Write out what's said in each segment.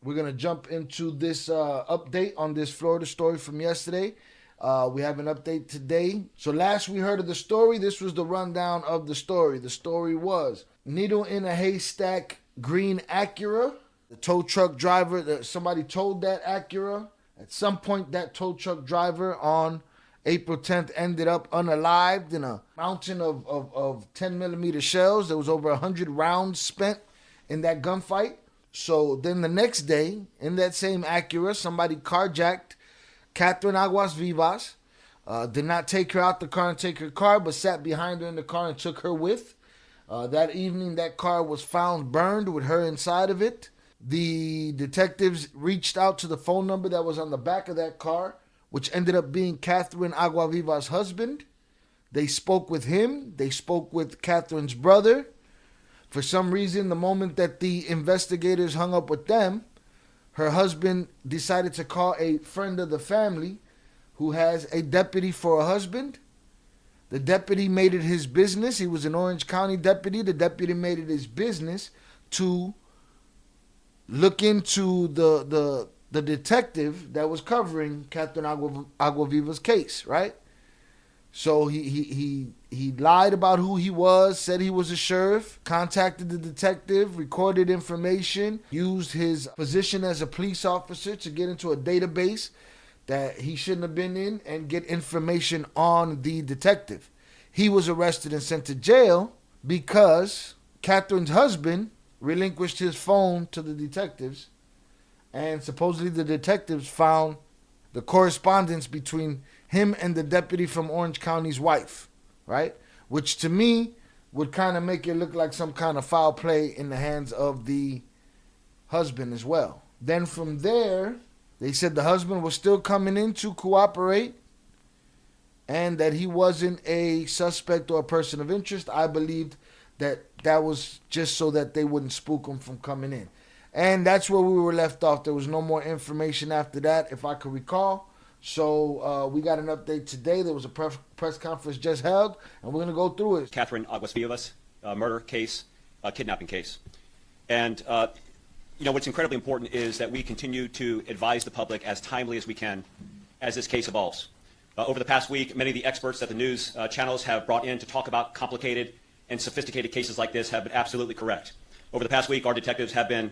We're going to jump into this update on this Florida story from yesterday. We have an update today. So last we heard of the story, this was the rundown of the story. The story was needle in a haystack green Acura. The tow truck driver, somebody towed that Acura. At some point, that tow truck driver on April 10th ended up unalived in a mountain of 10 millimeter shells. There was over 100 rounds spent in that gunfight. So then the next day, in that same Acura, somebody carjacked Katherine Aguasvivas. Did not take her out the car and take her car, but sat behind her in the car and took her with. That evening, that car was found burned with her inside of it. The detectives reached out to the phone number that was on the back of that car, which ended up being Katherine Aguasvivas' husband. They spoke with him. They spoke with Katherine's brother. For some reason, the moment that the investigators hung up with them, her husband decided to call a friend of the family who has a deputy for a husband. The deputy made it his business. He was an Orange County deputy. The deputy made it his business to look into the detective that was covering Katherine Aguasvivas' case, right? So he lied about who he was, said he was a sheriff, contacted the detective, recorded information, used his position as a police officer to get into a database that he shouldn't have been in and get information on the detective. He was arrested and sent to jail because Katherine's husband relinquished his phone to the detectives, and supposedly the detectives found the correspondence between him and the deputy from Orange County's wife, right? Which to me would kind of make it look like some kind of foul play in the hands of the husband as well. Then from there, they said the husband was still coming in to cooperate and that he wasn't a suspect or a person of interest. I believed that was just so that they wouldn't spook him from coming in. And that's where we were left off. There was no more information after that, if I could recall. So we got an update today. There was a press conference just held, and we're going to go through it. Katherine Aguasvivas murder case, kidnapping case. And, what's incredibly important is that we continue to advise the public as timely as we can as this case evolves. Over the past week, many of the experts that the news channels have brought in to talk about complicated and sophisticated cases like this have been absolutely correct. Over the past week, our detectives have been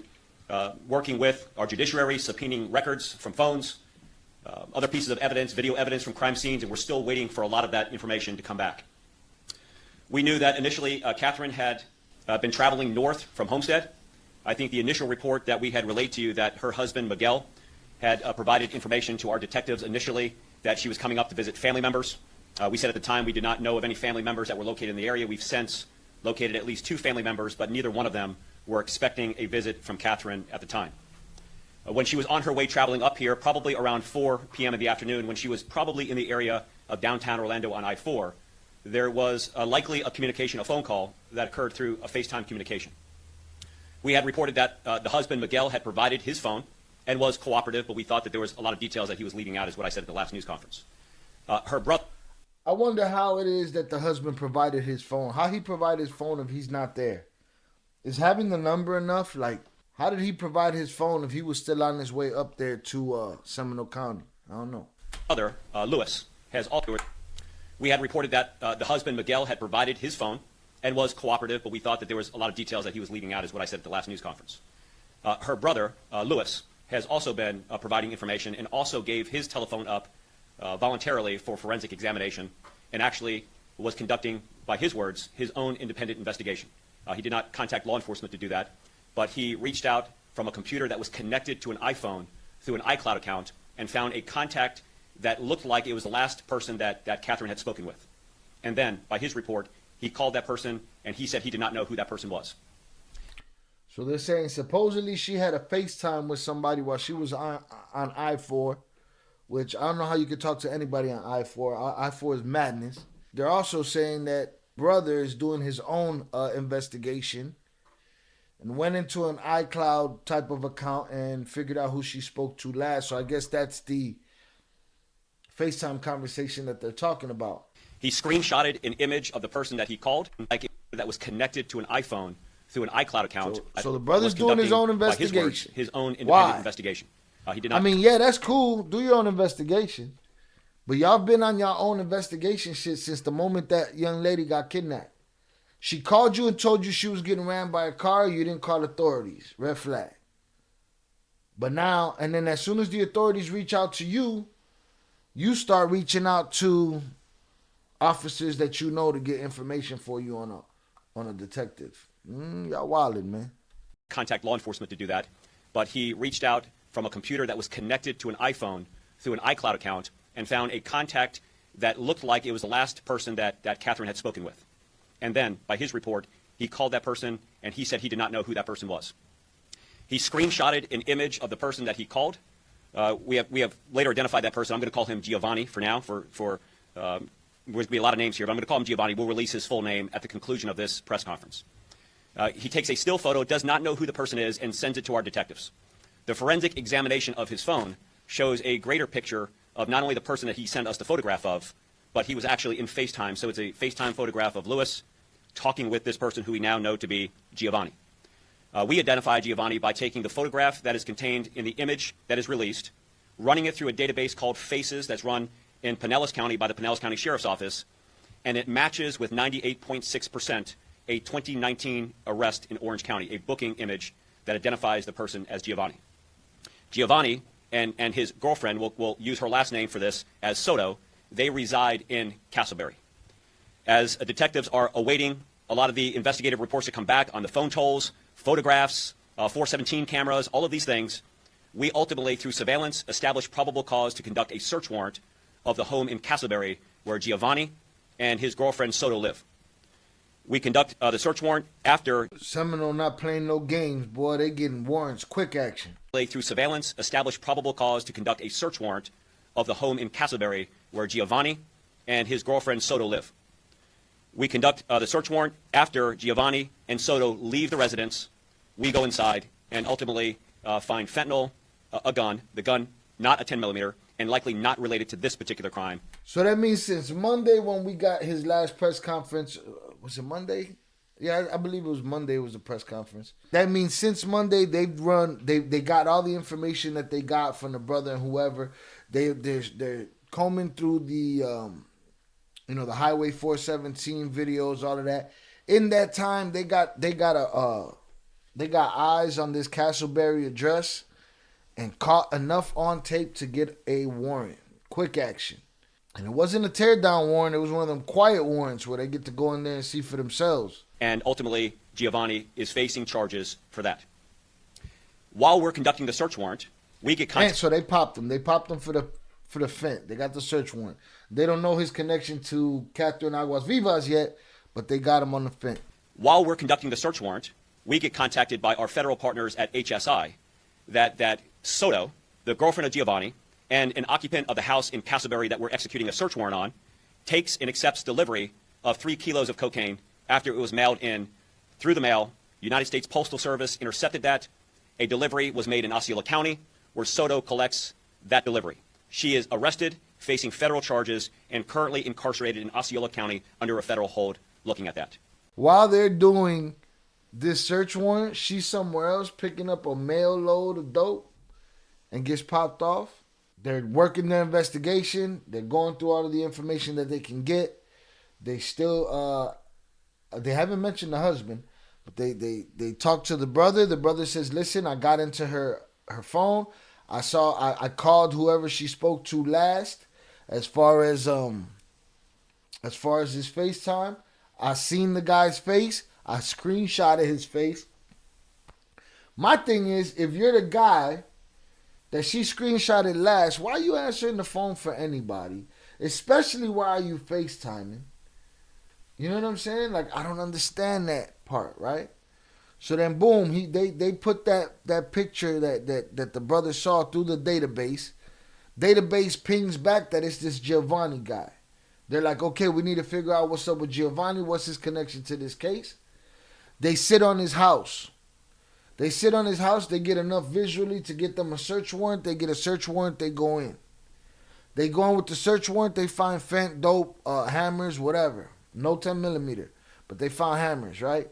working with our judiciary, subpoenaing records from phones, other pieces of evidence, video evidence from crime scenes, and we're still waiting for a lot of that information to come back. We knew that initially Katherine had been traveling north from Homestead. I think the initial report that we had relayed to you that her husband, Miguel, had provided information to our detectives initially that she was coming up to visit family members. We said at the time we did not know of any family members that were located in the area. We've since located at least 2 family members, but neither one of them were expecting a visit from Katherine at the time. When she was on her way traveling up here, probably around 4 p.m. in the afternoon, when she was probably in the area of downtown Orlando on I-4, there was likely a communication, a phone call that occurred through a FaceTime communication. We had reported that the husband, Miguel, had provided his phone and was cooperative, but we thought that there was a lot of details that he was leaving out, is what I said at the last news conference. Her brother... I wonder how it is that the husband provided his phone. How he provided his phone if he's not there? Is having the number enough? Like, how did he provide his phone if he was still on his way up there to Seminole County? I don't know. Brother, Lewis, has also... We had reported that the husband, Miguel, had provided his phone and was cooperative, but we thought that there was a lot of details that he was leaving out, is what I said at the last news conference. Her brother, Lewis, has also been providing information and also gave his telephone up voluntarily for forensic examination and actually was conducting, by his words, his own independent investigation. He did not contact law enforcement to do that, but he reached out from a computer that was connected to an iPhone through an iCloud account and found a contact that looked like it was the last person that Katherine had spoken with. And then, by his report, he called that person and he said he did not know who that person was. So they're saying supposedly she had a FaceTime with somebody while she was on I-4, which I don't know how you could talk to anybody on I-4. I-4 is madness. They're also saying that brother is doing his own investigation and went into an iCloud type of account and figured out who she spoke to last. So I guess that's the FaceTime conversation that they're talking about. He screenshotted an image of the person that he called, like that was connected to an iPhone through an iCloud account. So the brother's doing his own investigation. By his words, his own independent investigation. He did not. I mean, yeah, that's cool. Do your own investigation. But y'all been on your own investigation shit since the moment that young lady got kidnapped. She called you and told you she was getting ran by a car. You didn't call authorities. Red flag. But now, and then as soon as the authorities reach out to you, you start reaching out to officers that you know to get information for you on a detective. Y'all wildin', man. Contact law enforcement to do that. But he reached out from a computer that was connected to an iPhone through an iCloud account and found a contact that looked like it was the last person that Katherine had spoken with. And then, by his report, he called that person and he said he did not know who that person was. He screenshotted an image of the person that he called. We have later identified that person. I'm going to call him Giovanni for now. There's going to be a lot of names here, but I'm going to call him Giovanni. We'll release his full name at the conclusion of this press conference. He takes a still photo, does not know who the person is, and sends it to our detectives. The forensic examination of his phone shows a greater picture of not only the person that he sent us the photograph of, but he was actually in FaceTime. So it's a FaceTime photograph of Lewis talking with this person who we now know to be Giovanni. We identify Giovanni by taking the photograph that is contained in the image that is released, running it through a database called Faces that's run in Pinellas County by the Pinellas County Sheriff's Office, and it matches with 98.6% a 2019 arrest in Orange County, a booking image that identifies the person as Giovanni. Giovanni and his girlfriend, we'll use her last name for this, as Soto, they reside in Castleberry. As detectives are awaiting a lot of the investigative reports to come back on the phone tolls, photographs, 417 cameras, all of these things, we ultimately, through surveillance, established probable cause to conduct a search warrant of the home in Castleberry where Giovanni and his girlfriend Soto live. We conduct the search warrant after Seminole not playing no games, boy. They getting warrants, quick action. Through surveillance, established probable cause to conduct a search warrant of the home in Castleberry where Giovanni and his girlfriend Soto live. We conduct the search warrant after Giovanni and Soto leave the residence. We go inside and ultimately find fentanyl, a gun, the gun not a 10 millimeter, and likely not related to this particular crime. So that means since Monday when we got his last press conference, was it Monday? Yeah, I believe it was Monday was the press conference. That means since Monday they got all the information that they got from the brother and whoever. They're combing through the the Highway 417 videos, all of that. In that time, they got eyes on this Castleberry address and caught enough on tape to get a warrant, quick action. And it wasn't a teardown warrant. It was one of them quiet warrants where they get to go in there and see for themselves. And ultimately, Giovanni is facing charges for that. While we're conducting the search warrant, we get contact. So they popped him. They popped him for the fent. They got the search warrant. They don't know his connection to Katherine Aguasvivas yet, but they got him on the fent. While we're conducting the search warrant, we get contacted by our federal partners at HSI that Soto, the girlfriend of Giovanni, and an occupant of the house in Castleberry that we're executing a search warrant on, takes and accepts delivery of 3 kilos of cocaine after it was mailed in through the mail. United States Postal Service intercepted that. A delivery was made in Osceola County, where Soto collects that delivery. She is arrested, facing federal charges, and currently incarcerated in Osceola County under a federal hold looking at that. While they're doing this search warrant, she's somewhere else picking up a mail load of dope and gets popped off. They're working their investigation. They're going through all of the information that they can get. They still, they haven't mentioned the husband, but they talk to the brother. The brother says, listen, I got into her phone. I called whoever she spoke to last. As far as his FaceTime, I seen the guy's face. I screenshotted his face. My thing is, if you're the guy that she screenshotted last, why are you answering the phone for anybody? Especially why are you FaceTiming? You know what I'm saying? Like, I don't understand that part, right? So then, boom, they put that picture that the brother saw through the database. Database pings back that it's this Giovanni guy. They're like, okay, we need to figure out what's up with Giovanni. What's his connection to this case? They sit on his house. They get enough visually to get them a search warrant. They get a search warrant. They go in. They go in with the search warrant. They find fent, dope, hammers, whatever. No 10 millimeter. But they found hammers, right?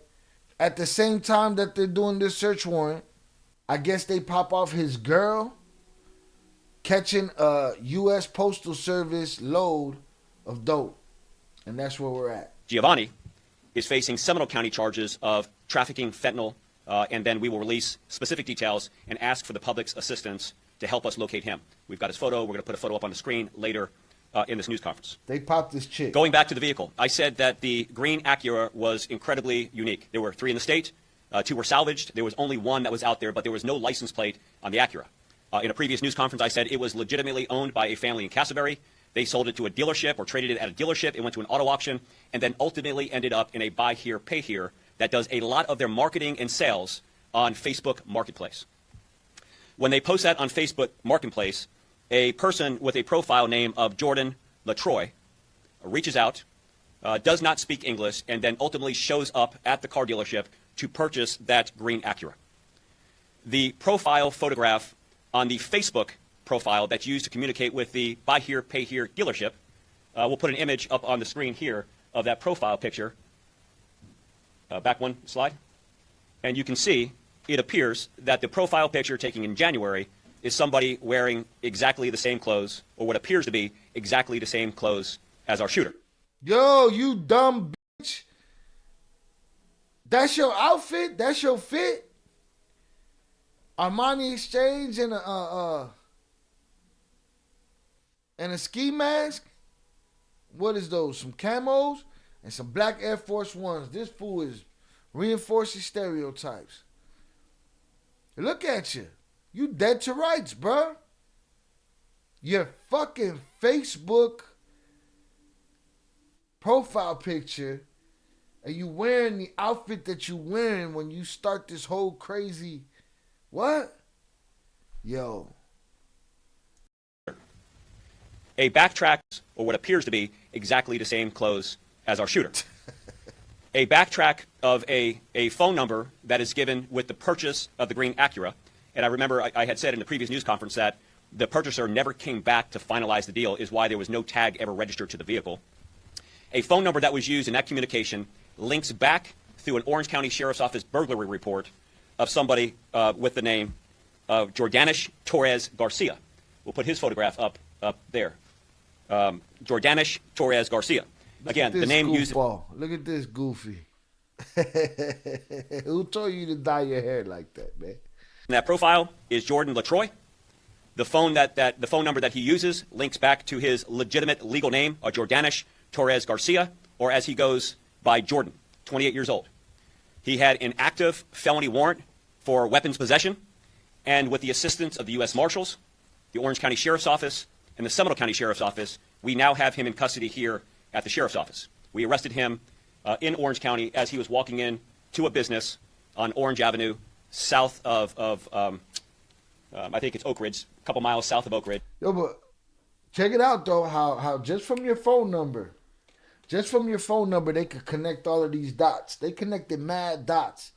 At the same time that they're doing this search warrant, I guess they pop off his girl catching a U.S. Postal Service load of dope. And that's where we're at. Giovanni is facing Seminole County charges of trafficking fentanyl, and then we will release specific details and ask for the public's assistance to help us locate him. We've got his photo. We're going to put a photo up on the screen later in this news conference. They popped this chick. Going back to the vehicle, I said that the green Acura was incredibly unique. There were 3 in the state. 2 were salvaged. There was only 1 that was out there, but there was no license plate on the Acura. In a previous news conference, I said it was legitimately owned by a family in Castleberry. They sold it to a dealership or traded it at a dealership. It went to an auto auction and then ultimately ended up in a buy here, pay here that does a lot of their marketing and sales on Facebook Marketplace. When they post that on Facebook Marketplace, a person with a profile name of Jordan LaTroy reaches out, does not speak English, and then ultimately shows up at the car dealership to purchase that green Acura. The profile photograph on the Facebook profile that's used to communicate with the buy here, pay here dealership, we'll put an image up on the screen here of that profile picture. Back 1 slide. And you can see it appears that the profile picture taken in January is somebody wearing exactly the same clothes, or what appears to be exactly the same clothes as our shooter. Yo, you dumb bitch. That's your outfit? That's your fit? Armani Exchange and a ski mask? What is those? Some camos and some black Air Force Ones. This fool is reinforcing stereotypes. Look at you. You dead to rights, bruh. Your fucking Facebook profile picture, and you wearing the outfit that you wearing when you start this whole crazy what? Yo. A backtrack, or what appears to be exactly the same clothes as our shooter. A backtrack of a phone number that is given with the purchase of the green Acura. And I remember I had said in the previous news conference that the purchaser never came back to finalize the deal, is why there was no tag ever registered to the vehicle. A phone number that was used in that communication links back through an Orange County Sheriff's Office burglary report of somebody with the name of Jordanish Torres Garcia. We'll put his photograph up there. Jordanish Torres Garcia. Again, the name used. Look at this goofy. Who told you to dye your hair like that, man? That profile is Jordan LaTroy. The phone the phone number that he uses links back to his legitimate legal name, Jordanish Torres Garcia, or as he goes by Jordan, 28 years old. He had an active felony warrant for weapons possession, and with the assistance of the U.S. Marshals, the Orange County Sheriff's Office, and the Seminole County Sheriff's Office, we now have him in custody here at the Sheriff's Office. We arrested him in Orange County as he was walking in to a business on Orange Avenue, south of I think it's Oak Ridge, a couple miles south of Oak Ridge. Yo, but check it out, though, how just from your phone number, they could connect all of these dots. They connected mad dots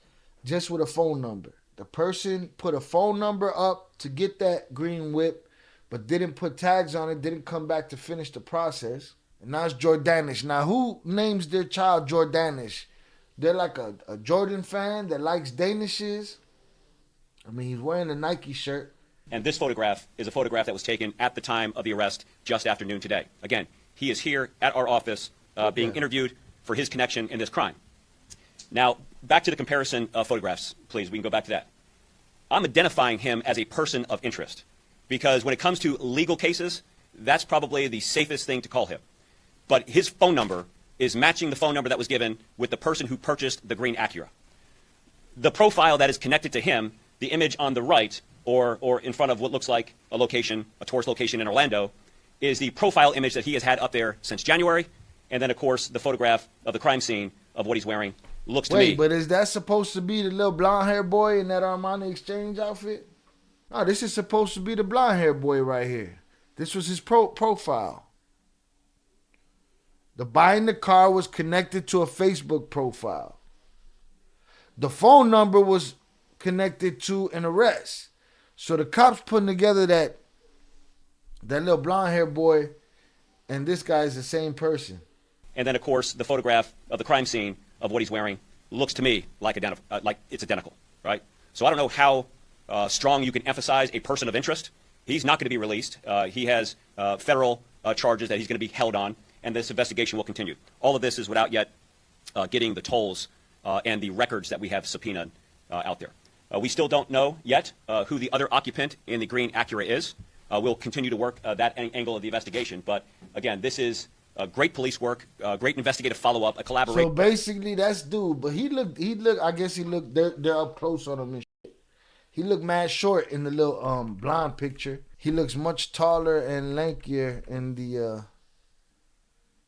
just with a phone number. The person put a phone number up to get that green whip, but didn't put tags on it, didn't come back to finish the process. And now it's Jordanish. Now, who names their child Jordanish? They're like a Jordan fan that likes Danishes. I mean, he's wearing a Nike shirt. And this photograph is a photograph that was taken at the time of the arrest just after noon today. Again, he is here at our office being interviewed for his connection in this crime. Now, back to the comparison of photographs, please. We can go back to that. I'm identifying him as a person of interest because when it comes to legal cases, that's probably the safest thing to call him. But his phone number is matching the phone number that was given with the person who purchased the green Acura. The profile that is connected to him, the image on the right, or in front of what looks like a location, a tourist location in Orlando, is the profile image that he has had up there since January. And then, of course, the photograph of the crime scene of what he's wearing looks to me. Wait, but is that supposed to be the little blonde hair boy in that Armani Exchange outfit? No, this is supposed to be the blonde hair boy right here. This was his profile. The buying the car was connected to a Facebook profile. The phone number was connected to an arrest. So the cops putting together that little blonde hair boy and this guy is the same person. And then, of course, the photograph of the crime scene of what he's wearing looks to me like it's identical, right? So I don't know how strong you can emphasize a person of interest. He's not going to be released. He has federal charges that he's going to be held on, and this investigation will continue. All of this is without yet getting the tolls and the records that we have subpoenaed out there. We still don't know yet who the other occupant in the green Acura is. We'll continue to work that angle of the investigation. But again, this is great police work, great investigative follow-up, a collaboration. So basically, that's dude. But he looked. I guess he looked. They're up close on him and shit. He looked mad short in the little blonde picture. He looks much taller and lankier in the.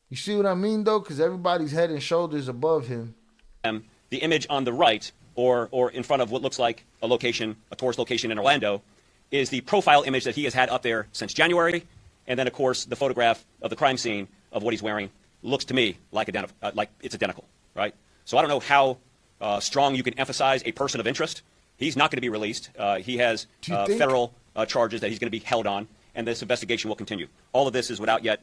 You see what I mean, though? Because everybody's head and shoulders above him. The image on the right, or in front of what looks like a tourist location in Orlando, is the profile image that he has had up there since January. And then, of course, the photograph of the crime scene of what he's wearing looks to me like it's identical, right? So I don't know how strong you can emphasize a person of interest. He's not going to be released. He has federal charges that he's going to be held on, and this investigation will continue. All of this is without yet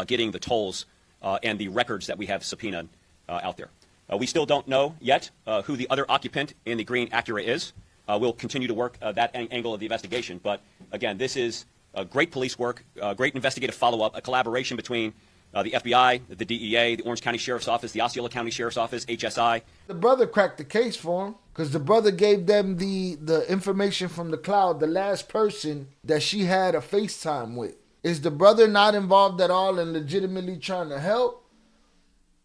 getting the tolls and the records that we have subpoenaed out there. We still don't know yet who the other occupant in the green Acura is. We'll continue to work that angle of the investigation. But again, this is great police work, great investigative follow-up, a collaboration between the FBI, the DEA, the Orange County Sheriff's Office, the Osceola County Sheriff's Office, HSI. The brother cracked the case for him because the brother gave them the information from the cloud, the last person that she had a FaceTime with. Is the brother not involved at all and legitimately trying to help?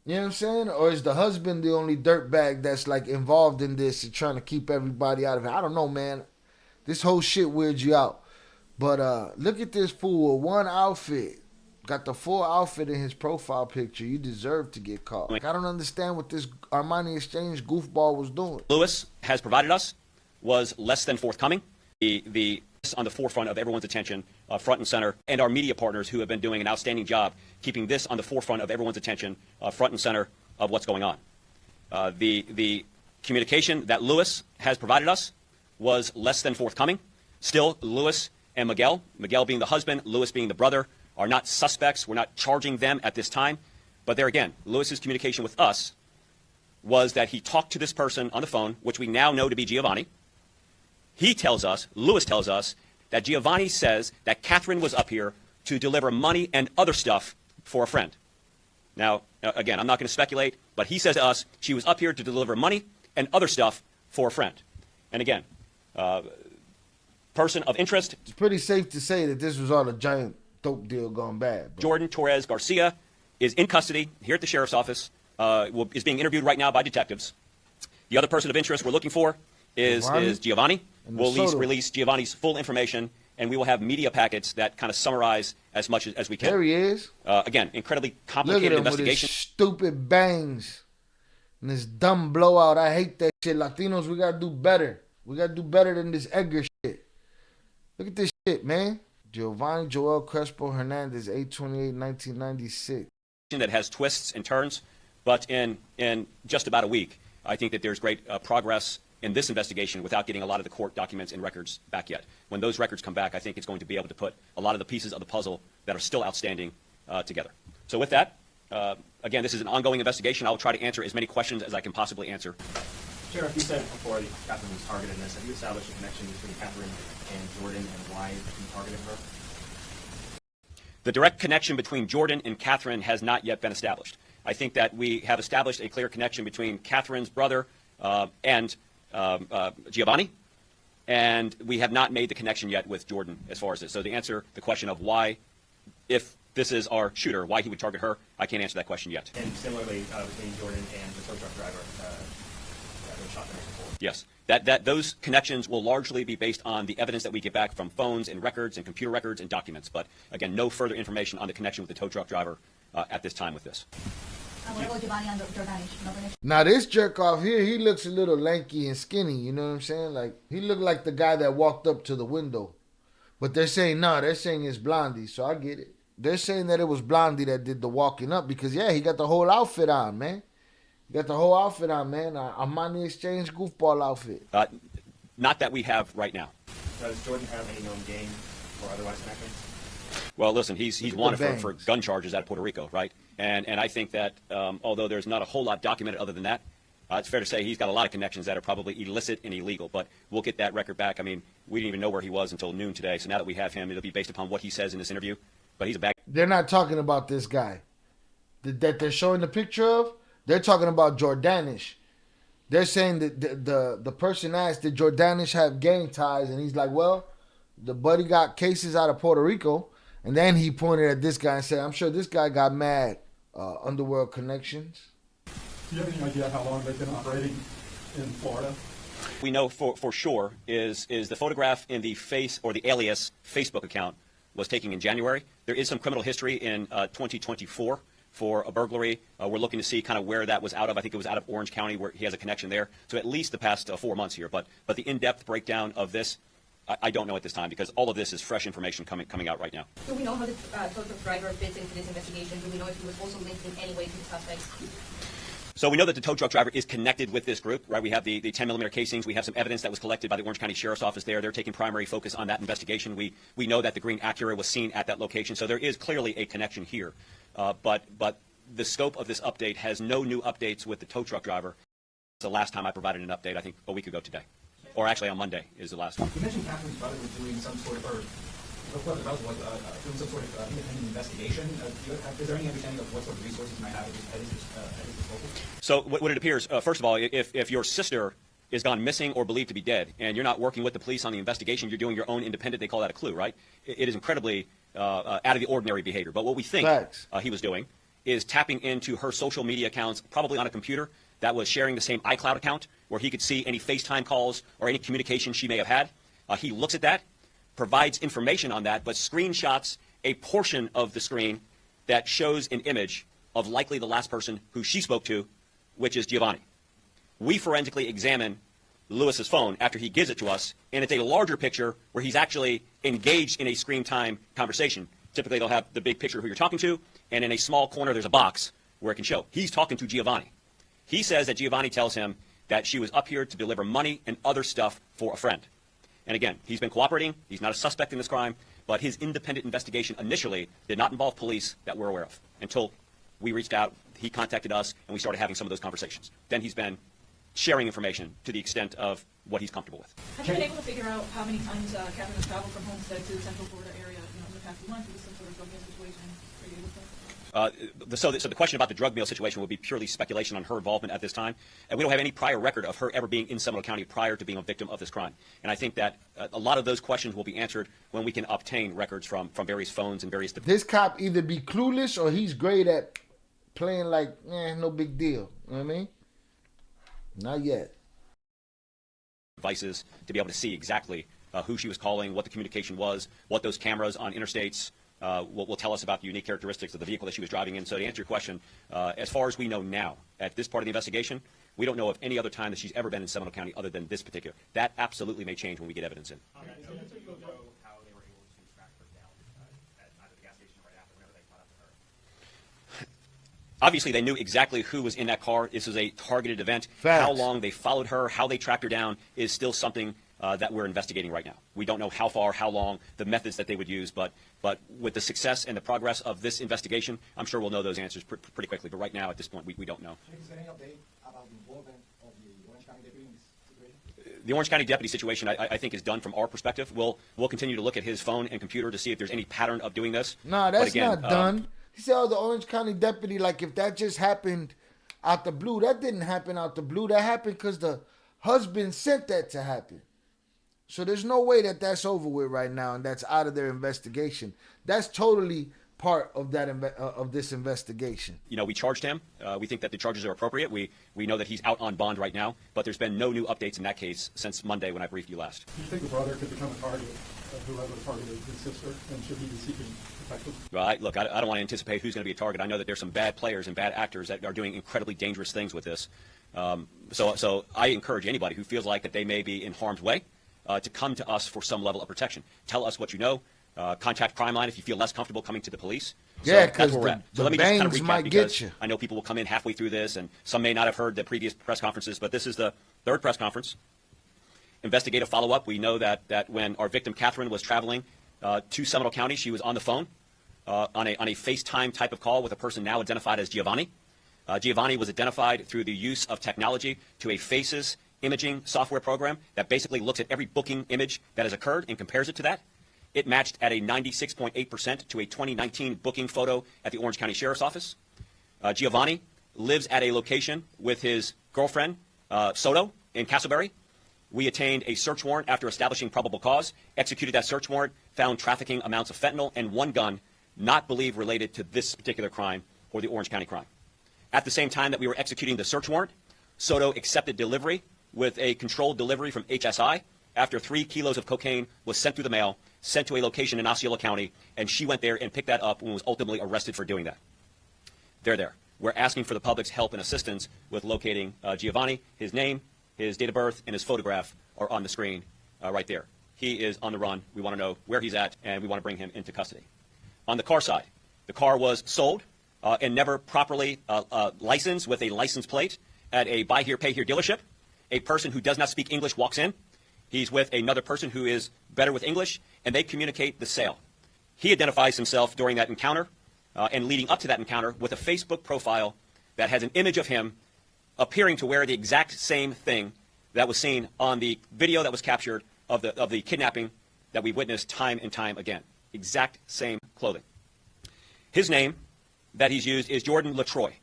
You know what I'm saying? Or is the husband the only dirtbag that's like involved in this and trying to keep everybody out of it? I don't know, man. This whole shit weirds you out. But look at this fool with one outfit. Got the full outfit in his profile picture. You deserve to get caught. Like, I don't understand what this Armani Exchange goofball was doing. Lewis has provided us was less than forthcoming. The on the forefront of everyone's attention, front and center, and our media partners who have been doing an outstanding job keeping this on the forefront of everyone's attention, front and center of what's going on. The communication that Lewis has provided us was less than forthcoming. Still, Lewis and Miguel being the husband, Lewis being the brother, are not suspects. We're not charging them at this time. But there again, Lewis's communication with us was that he talked to this person on the phone, which we now know to be Giovanni. Lewis tells us, that Giovanni says that Katherine was up here to deliver money and other stuff for a friend. Now, again, I'm not going to speculate, but he says to us she was up here to deliver money and other stuff for a friend. And again, person of interest. It's pretty safe to say that this was all a giant dope deal gone bad. Bro. Jordan Torres Garcia is in custody here at the sheriff's office, is being interviewed right now by detectives. The other person of interest we're looking for is Giovanni. We'll release Giovanni's full information, and we will have media packets that kind of summarize as much as we can. There he is. Again, incredibly complicated Look at him investigation. With his stupid bangs and this dumb blowout. I hate that shit. Latinos, we gotta do better. We gotta do better than this Edgar shit. Look at this shit, man. Giovanni Joel Crespo Hernandez, 8/28/1996. That has twists and turns, but in just about a week, I think that there's great progress in this investigation without getting a lot of the court documents and records back yet. When those records come back, I think it's going to be able to put a lot of the pieces of the puzzle that are still outstanding together. So with that, again, this is an ongoing investigation. I will try to answer as many questions as I can possibly answer. Sheriff, you said before that Katherine was targeted in this. Have you established a connection between Katherine and Jordan and why you targeted her? The direct connection between Jordan and Katherine has not yet been established. I think that we have established a clear connection between Katherine's brother and Giovanni, and we have not made the connection yet with Jordan as far as this. So to answer the question of why, if this is our shooter, why he would target her, I can't answer that question yet. And similarly, between Jordan and the tow truck driver that was shot the night before. Yes, that those connections will largely be based on the evidence that we get back from phones and records and computer records and documents. But again, no further information on the connection with the tow truck driver at this time with this. Now this jerk off here, he looks a little lanky and skinny, you know what I'm saying? Like, he looked like the guy that walked up to the window. But they're saying, no, they're saying it's Blondie, so I get it. They're saying that it was Blondie that did the walking up because, yeah, he got the whole outfit on, man. He got the whole outfit on, man. Armani Exchange goofball outfit. Not that we have right now. Does Jordan have any known gang or otherwise connections? Well, listen, he's wanted for gun charges out of Puerto Rico, right? And I think that although there's not a whole lot documented other than that, It's fair to say he's got a lot of connections that are probably illicit and illegal, but we'll get that record back. I mean, we didn't even know where he was until noon today, so now that we have him, it'll be based upon what he says in this interview, but he's a bad... They're not talking about this guy that they're showing the picture of. They're talking about Jordanish. They're saying that the person asked, did Jordanish have gang ties? And he's like, well, the buddy got cases out of Puerto Rico. And then he pointed at this guy and said, I'm sure this guy got mad underworld connections. Do you have any idea how long they've been operating in Florida? We know for sure is the photograph in the face or the alias Facebook account was taken in January. There is some criminal history in 2024 for a burglary. We're looking to see kind of where that was out of. I think it was out of Orange County where he has a connection there. So at least the past 4 months here. But the in-depth breakdown of this, I don't know at this time because all of this is fresh information coming out right now. Do we know how the tow truck driver fits into this investigation? Do we know if he was also linked in any way to the suspects? So we know that the tow truck driver is connected with this group, right? We have the 10mm casings. We have some evidence that was collected by the Orange County Sheriff's Office there. They're taking primary focus on that investigation. We know that the green Acura was seen at that location. So there is clearly a connection here. But the scope of this update has no new updates with the tow truck driver. The last time I provided an update, I think a week ago today. Or actually on Monday is the last one. You mentioned Catherine's brother was doing some sort of, doing some sort of independent investigation. Is there any understanding of what sort of resources you might have at his disposal? So what it appears, first of all, if your sister is gone missing or believed to be dead, and you're not working with the police on the investigation, you're doing your own independent, they call that a clue, right? It is incredibly out of the ordinary behavior. But what we think he was doing is tapping into her social media accounts, probably on a computer that was sharing the same iCloud account, where he could see any FaceTime calls or any communication she may have had. He looks at that, provides information on that, but screenshots a portion of the screen that shows an image of likely the last person who she spoke to, which is Giovanni. We forensically examine Lewis's phone after he gives it to us, and it's a larger picture where he's actually engaged in a screen time conversation. Typically, they'll have the big picture of who you're talking to, and in a small corner, there's a box where it can show. He's talking to Giovanni. He says that Giovanni tells him that she was up here to deliver money and other stuff for a friend. And again, he's been cooperating. He's not a suspect in this crime, but his independent investigation initially did not involve police that we're aware of until we reached out, he contacted us, and we started having some of those conversations. Then he's been sharing information to the extent of what he's comfortable with. Have you been able to figure out how many times Katherine has traveled from Homestead to the Central Florida area in the past few months? Is this some sort of drug deal situation? Are you able to? So the question about the drug deal situation would be purely speculation on her involvement at this time. And we don't have any prior record of her ever being in Seminole County prior to being a victim of this crime. And I think that a lot of those questions will be answered when we can obtain records from various phones and various... This cop either be clueless or he's great at playing like, no big deal. You know what I mean? Not yet. Devices to be able to see exactly who she was calling, what the communication was, what those cameras on interstates will tell us about the unique characteristics of the vehicle that she was driving in. So to answer your question, as far as we know now, at this part of the investigation, we don't know of any other time that she's ever been in Seminole County other than this particular. That absolutely may change when we get evidence in. How they were able to track her down at either the gas station or right after, whenever they caught up with her? Obviously, they knew exactly who was in that car. This was a targeted event. Facts. How long they followed her, how they tracked her down is still something that we're investigating right now. We don't know how far, how long, the methods that they would use, but with the success and the progress of this investigation, I'm sure we'll know those answers pretty quickly. But right now, at this point, we don't know. Is there any update about the involvement of the Orange County deputy in this situation? The Orange County deputy situation, I think, is done from our perspective. We'll continue to look at his phone and computer to see if there's any pattern of doing this. No, that's not done. He said, the Orange County deputy, like if that just happened out the blue, that didn't happen out the blue. That happened because the husband sent that to happen. So there's no way that that's over with right now and that's out of their investigation. That's totally part of that of this investigation. You know, we charged him. We think that the charges are appropriate. We know that he's out on bond right now, but there's been no new updates in that case since Monday when I briefed you last. Do you think the brother could become a target of whoever targeted his sister, and should he be seeking protection? Well, look, I don't want to anticipate who's going to be a target. I know that there's some bad players and bad actors that are doing incredibly dangerous things with this. So I encourage anybody who feels like that they may be in harm's way to come to us for some level of protection. Tell us what you know. Contact Crime Line if you feel less comfortable coming to the police. Yeah, because so the let me just kind of bangs recap might because get you. I know people will come in halfway through this, and some may not have heard the previous press conferences, but this is the third press conference. Investigative follow-up. We know that when our victim, Katherine, was traveling to Seminole County, she was on the phone on a FaceTime type of call with a person now identified as Giovanni. Giovanni was identified through the use of technology to a faces imaging software program that basically looks at every booking image that has occurred and compares it to that. It matched at a 96.8% to a 2019 booking photo at the Orange County Sheriff's Office. Giovanni lives at a location with his girlfriend, Soto, in Castleberry. We attained a search warrant after establishing probable cause, executed that search warrant, found trafficking amounts of fentanyl and one gun not believed related to this particular crime or the Orange County crime. At the same time that we were executing the search warrant, Soto accepted delivery with a controlled delivery from HSI after 3 kilos of cocaine was sent through the mail, sent to a location in Osceola County, and she went there and picked that up and was ultimately arrested for doing that. They're there. We're asking for the public's help and assistance with locating Giovanni. His name, his date of birth, and his photograph are on the screen right there. He is on the run. We want to know where he's at, and we want to bring him into custody. On the car side, the car was sold and never properly licensed with a license plate at a buy here, pay here dealership. A person who does not speak English walks in. He's with another person who is better with English, and they communicate the sale. He identifies himself during that encounter and leading up to that encounter with a Facebook profile that has an image of him appearing to wear the exact same thing that was seen on the video that was captured of the kidnapping that we witnessed time and time again. Exact same clothing. His name that he's used is Jordan LaTroy.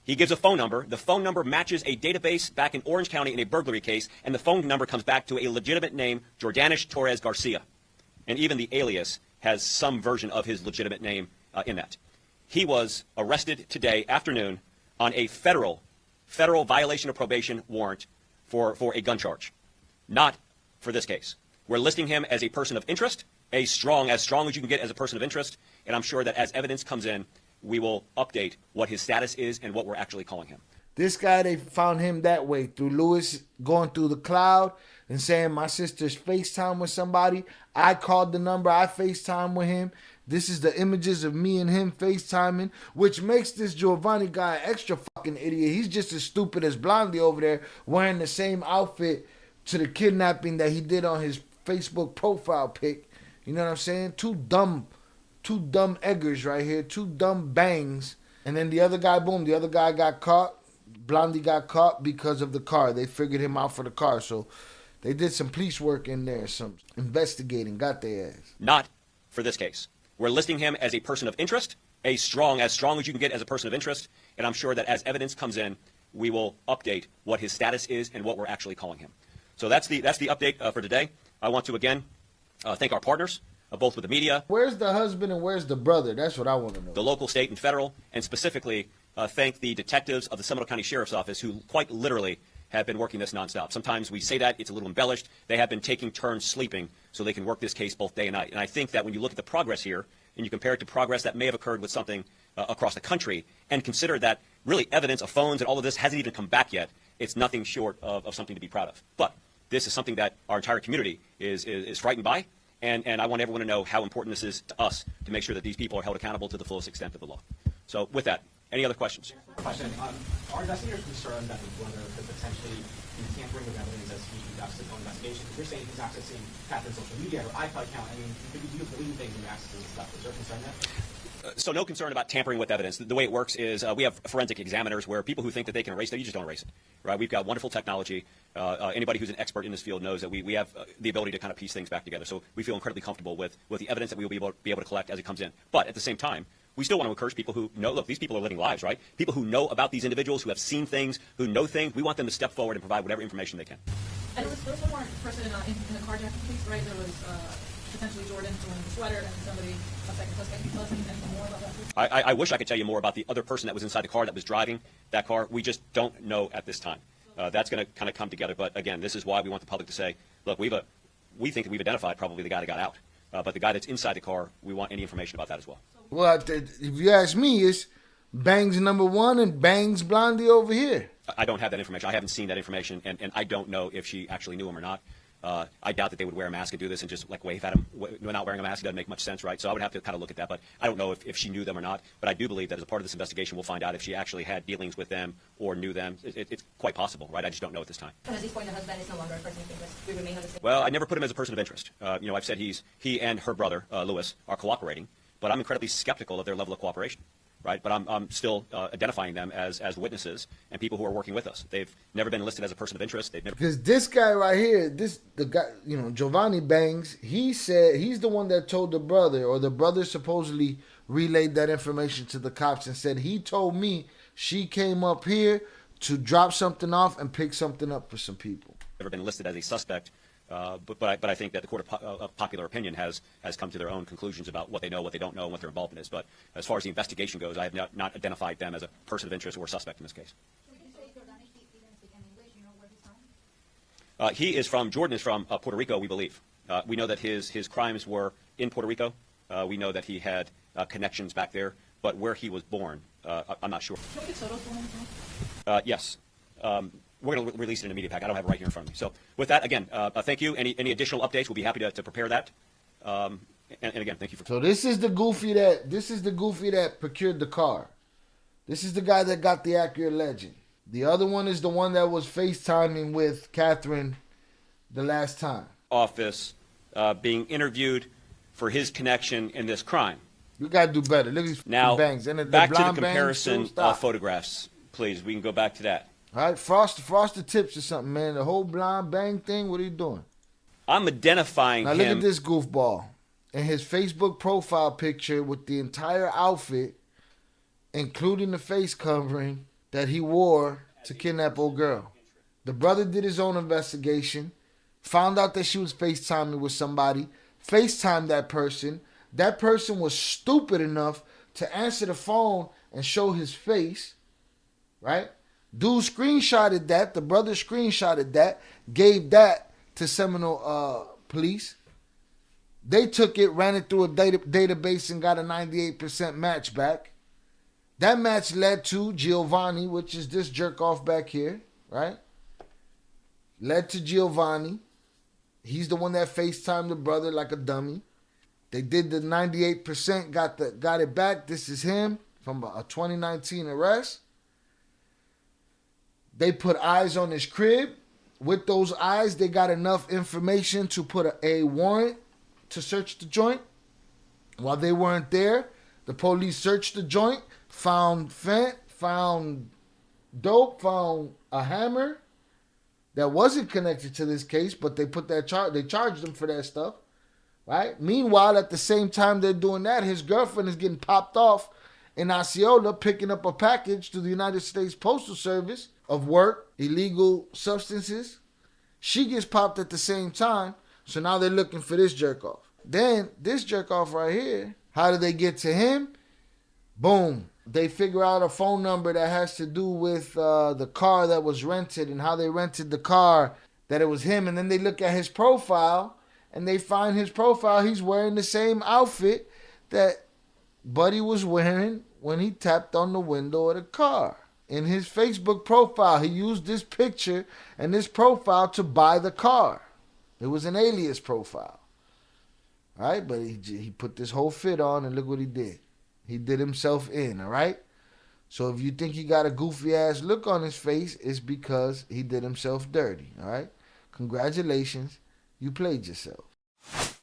He gives a phone number. The phone number matches a database back in Orange County in a burglary case, and the phone number comes back to a legitimate name, Jordanish Torres Garcia. And even the alias has some version of his legitimate name in that. He was arrested today afternoon on a federal violation of probation warrant for a gun charge, not for this case. We're listing him as a person of interest, as strong as you can get as a person of interest, and I'm sure that as evidence comes in, we will update what his status is and what we're actually calling him. This guy, they found him that way, through Lewis going through the cloud and saying my sister's FaceTime with somebody. I called the number, I FaceTime with him. This is the images of me and him FaceTiming, which makes this Giovanni guy an extra fucking idiot. He's just as stupid as Blondie over there wearing the same outfit to the kidnapping that he did on his Facebook profile pic. You know what I'm saying? Two dumb eggers right here, two dumb bangs. And then the other guy, boom, the other guy got caught. Blondie got caught because of the car. They figured him out for the car. So they did some police work in there, some investigating, got their ass. Not for this case. We're listing him as a person of interest, as strong as you can get as a person of interest, and I'm sure that as evidence comes in, we will update what his status is and what we're actually calling him. So that's the update for today. I want to again thank our partners, both with the media. Where's the husband and where's the brother? That's what I want to know. The local, state, and federal, and specifically thank the detectives of the Seminole County Sheriff's Office who quite literally have been working this nonstop. Sometimes we say that, it's a little embellished. They have been taking turns sleeping so they can work this case both day and night. And I think that when you look at the progress here and you compare it to progress that may have occurred with something across the country and consider that really evidence of phones and all of this hasn't even come back yet, it's nothing short of something to be proud of. But this is something that our entire community is frightened by. And I want everyone to know how important this is to us to make sure that these people are held accountable to the fullest extent of the law. So with that, any other questions? Question. Are investigators concerned that the brother could potentially be tampering with evidence as he conducts his own investigation? Because you're saying he's accessing Katherine's social media or iCloud account. I mean, you could be believing things when you're accessing this stuff. Is there concern there? So no concern about tampering with evidence. The way it works is we have forensic examiners where people who think that they can erase it, you just don't erase it, right? We've got wonderful technology. Anybody who's an expert in this field knows that we have the ability to kind of piece things back together. So we feel incredibly comfortable with the evidence that we will be able to collect as it comes in. But at the same time, we still want to encourage people who know, look, these people are living lives, right? People who know about these individuals, who have seen things, who know things, we want them to step forward and provide whatever information they can. And there was one more person in the carjacking case, right? There was potentially Jordan throwing the sweater and somebody, a second suspect. Can you tell us anything more about that? I wish I could tell you more about the other person that was inside the car that was driving that car. We just don't know at this time. That's going to kind of come together. But again, this is why we want the public to say, look, we think that we've identified probably the guy that got out. But the guy that's inside the car, we want any information about that as well. Well, if you ask me, it's Bangs number one and Bangs Blondie over here. I don't have that information. I haven't seen that information, and I don't know if she actually knew him or not. I doubt that they would wear a mask and do this and just like wave at him. Not wearing a mask doesn't make much sense, right? So I would have to kind of look at that, but I don't know if she knew them or not. But I do believe that as a part of this investigation, we'll find out if she actually had dealings with them or knew them. It's quite possible, right? I just don't know at this time. And at this point, the husband is no longer a person of interest. We remain on the same. Well, I never put him as a person of interest. I've said he and her brother, Lewis, are cooperating, but I'm incredibly skeptical of their level of cooperation. right? But I'm still identifying them as witnesses and people who are working with us. They've never been listed as a person of interest. They've never. Because this guy right here, the guy, Giovanni Bangs, he said he's the one that told the brother, or the brother supposedly relayed that information to the cops and said, he told me she came up here to drop something off and pick something up for some people. Never been listed as a suspect, but I think that the court of popular opinion has come to their own conclusions about what they know, what they don't know, and what their involvement is. But as far as the investigation goes, I have not identified them as a person of interest or a suspect in this case. He is from, Jordan is from Puerto Rico, we believe. We know that his crimes were in Puerto Rico. We know that he had connections back there, but where he was born, I'm not sure. Yes. We're going to release it in a media pack. I don't have it right here in front of me. So with that, again, thank you. Any additional updates, we'll be happy to prepare that. And again, thank you for. So this is the goofy that procured the car. This is the guy that got the accurate legend. The other one is the one that was FaceTiming with Katherine the last time. Office being interviewed for his connection in this crime. We got to do better. Look at these now, bangs. And the back to the blonde comparison bangs, photographs, please. We can go back to that. All right, frost the tips or something, man. The whole blonde bang thing, what are you doing? I'm identifying now him. Look at this goofball. In his Facebook profile picture with the entire outfit, including the face covering that he wore to kidnap old girl. The brother did his own investigation, found out that she was FaceTiming with somebody, FaceTimed that person. That person was stupid enough to answer the phone and show his face, right? Dude screenshotted that. The brother screenshotted that, gave that to Seminole police. They took it, ran it through a database, and got a 98% match back. That match led to Giovanni, which is this jerk off back here, right? Led to Giovanni. He's the one that FaceTimed the brother like a dummy. They did the 98%, got it back. This is him from a 2019 arrest. They put eyes on his crib. With those eyes, they got enough information to put a warrant to search the joint. While they weren't there, the police searched the joint, found fent, found dope, found a hammer that wasn't connected to this case, but they put that they charged him for that stuff, right? Meanwhile, at the same time they're doing that, his girlfriend is getting popped off in Osceola, picking up a package to the United States Postal Service of work, illegal substances. She gets popped at the same time, so now they're looking for this jerk off. Then this jerk off right here, how did they get to him? Boom. They figure out a phone number that has to do with the car that was rented and how they rented the car, that it was him. And then they look at his profile and they find his profile. He's wearing the same outfit that Buddy was wearing when he tapped on the window of the car. In his Facebook profile, he used this picture and this profile to buy the car. It was an alias profile. All right, but he put this whole fit on and look what he did. He did himself in, all right? So if you think he got a goofy ass look on his face, it's because he did himself dirty, all right? Congratulations, you played yourself.